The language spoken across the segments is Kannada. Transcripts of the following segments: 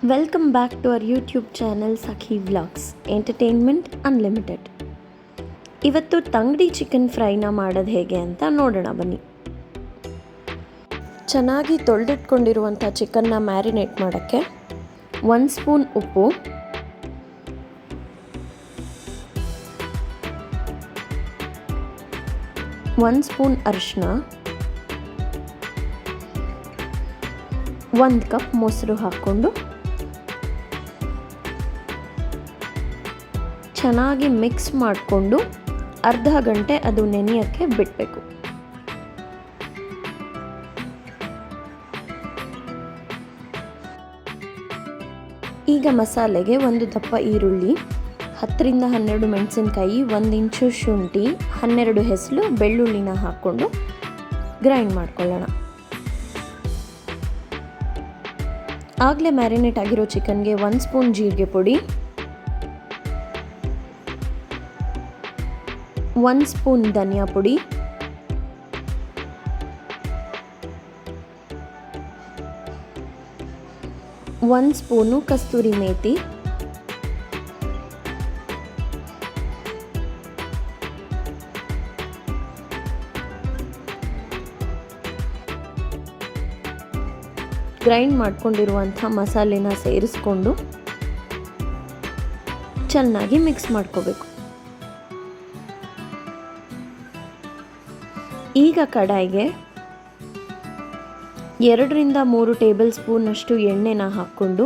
Welcome back to our YouTube channel Sakhi vlogs entertainment unlimited. ಇವತ್ತು ತಂಗಡಿ ಚಿಕನ್ ಫ್ರೈನ ಮಾಡೋದು ಹೇಗೆ ಅಂತ ನೋಡೋಣ ಬನ್ನಿ. ಚೆನ್ನಾಗಿ ತೊಳೆದಿಟ್ಕೊಂಡಿರುವಂಥ ಚಿಕನ್ನ ಮ್ಯಾರಿನೇಟ್ ಮಾಡೋಕ್ಕೆ 1 ಸ್ಪೂನ್ ಉಪ್ಪು, 1 ಸ್ಪೂನ್ ಅರಿಶಿನ, 1 ಕಪ್ ಮೊಸರು ಹಾಕ್ಕೊಂಡು ಚೆನ್ನಾಗಿ ಮಿಕ್ಸ್ ಮಾಡಿಕೊಂಡು ಅರ್ಧ ಗಂಟೆ ಅದು ನೆನೆಯೋಕ್ಕೆ ಬಿಡಬೇಕು. ಈಗ ಮಸಾಲೆಗೆ 1 ದಪ್ಪ ಈರುಳ್ಳಿ, 10ರಿಂದ 12 ಮೆಣಸಿನಕಾಯಿ, 1 ಇಂಚು ಶುಂಠಿ, 12 ಹೆಸರು ಬೆಳ್ಳುಳ್ಳಿನ ಹಾಕ್ಕೊಂಡು ಗ್ರೈಂಡ್ ಮಾಡ್ಕೊಳ್ಳೋಣ. ಆಗಲೇ ಮ್ಯಾರಿನೇಟ್ ಆಗಿರೋ ಚಿಕನ್ಗೆ 1 ಸ್ಪೂನ್ ಜೀರಿಗೆ ಪುಡಿ, 1 ಸ್ಪೂನ್ ಧನಿಯಾ ಪುಡಿ, 1 ಸ್ಪೂನು ಕಸ್ತೂರಿ ಮೇಥಿ, ಗ್ರೈಂಡ್ ಮಾಡ್ಕೊಂಡಿರುವಂಥ ಮಸಾಲೆನ ಸೇರಿಸ್ಕೊಂಡು ಚೆನ್ನಾಗಿ ಮಿಕ್ಸ್ ಮಾಡ್ಕೋಬೇಕು. ಈಗ ಕಡಾಯಿಗೆ 2ರಿಂದ 3 ಟೇಬಲ್ ಸ್ಪೂನಷ್ಟು ಎಣ್ಣೆನ ಹಾಕ್ಕೊಂಡು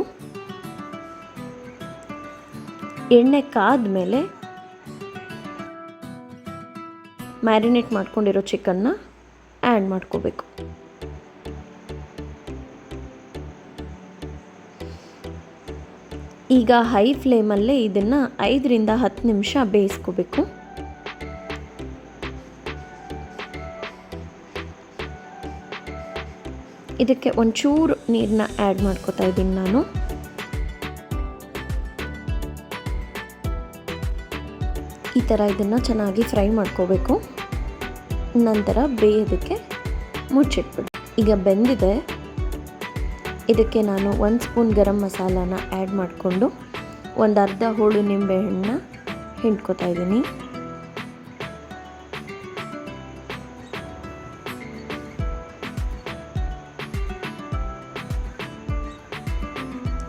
ಎಣ್ಣೆ ಕಾದ್ಮೇಲೆ ಮ್ಯಾರಿನೇಟ್ ಮಾಡ್ಕೊಂಡಿರೋ ಚಿಕನ್ನ ಆ್ಯಡ್ ಮಾಡ್ಕೋಬೇಕು. ಈಗ ಹೈ ಫ್ಲೇಮಲ್ಲೇ ಇದನ್ನು 5ರಿಂದ 10 ನಿಮಿಷ ಬೇಯಿಸ್ಕೋಬೇಕು. ಇದಕ್ಕೆ ಒಂಚೂರು ನೀರನ್ನ ಆ್ಯಡ್ ಮಾಡ್ಕೋತಾ ಇದ್ದೀನಿ ನಾನು. ಈ ಥರ ಇದನ್ನು ಚೆನ್ನಾಗಿ ಫ್ರೈ ಮಾಡ್ಕೋಬೇಕು. ನಂತರ ಬೇಯೋದಕ್ಕೆ ಮುಚ್ಚಿಟ್ಬಿಡಿ. ಈಗ ಬೆಂದಿದೆ. ಇದಕ್ಕೆ ನಾನು 1 ಸ್ಪೂನ್ ಗರಂ ಮಸಾಲಾನ ಆ್ಯಡ್ ಮಾಡಿಕೊಂಡು ಒಂದು ಅರ್ಧ ಹೋಳು ನಿಂಬೆಹಣ್ಣನ್ನ ಹಿಂಡ್ಕೋತಾ ಇದ್ದೀನಿ.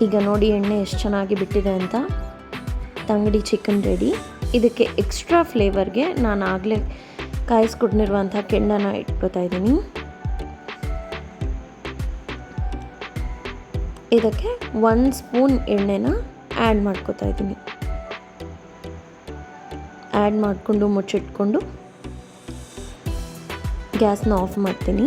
ಈಗ ನೋಡಿ ಎಣ್ಣೆ ಎಷ್ಟು ಚೆನ್ನಾಗಿ ಬಿಟ್ಟಿದೆ ಅಂತ. ತಂಗಡಿ ಚಿಕನ್ ರೆಡಿ. ಇದಕ್ಕೆ ಎಕ್ಸ್ಟ್ರಾ ಫ್ಲೇವರ್ಗೆ ನಾನು ಆಗಲೇ ಕಾಯಿಸ್ಕೊಟ್ಟಿರುವಂಥ ಕೆಂಡನ ಇಟ್ಕೋತಾ ಇದ್ದೀನಿ. ಇದಕ್ಕೆ 1 ಸ್ಪೂನ್ ಎಣ್ಣೆನ ಆ್ಯಡ್ ಮಾಡ್ಕೋತಾ ಇದ್ದೀನಿ. ಆ್ಯಡ್ ಮಾಡಿಕೊಂಡು ಮುಚ್ಚಿಟ್ಕೊಂಡು ಗ್ಯಾಸ್ನ ಆಫ್ ಮಾಡ್ತೀನಿ.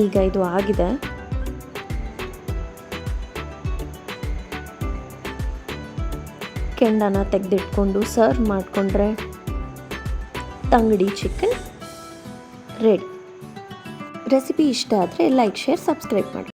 ಈಗ ಇದು ಆಗಿದೆ. ಕೆಂಡನ ತೆಗೆದಿಟ್ಕೊಂಡು ಸರ್ವ್ ಮಾಡಿಕೊಂಡ್ರೆ ತಂಗಡಿ ಚಿಕನ್ ರೆಡಿ. ರೆಸಿಪಿ ಇಷ್ಟ ಆದರೆ ಲೈಕ್, ಶೇರ್, ಸಬ್ಸ್ಕ್ರೈಬ್ ಮಾಡಿ.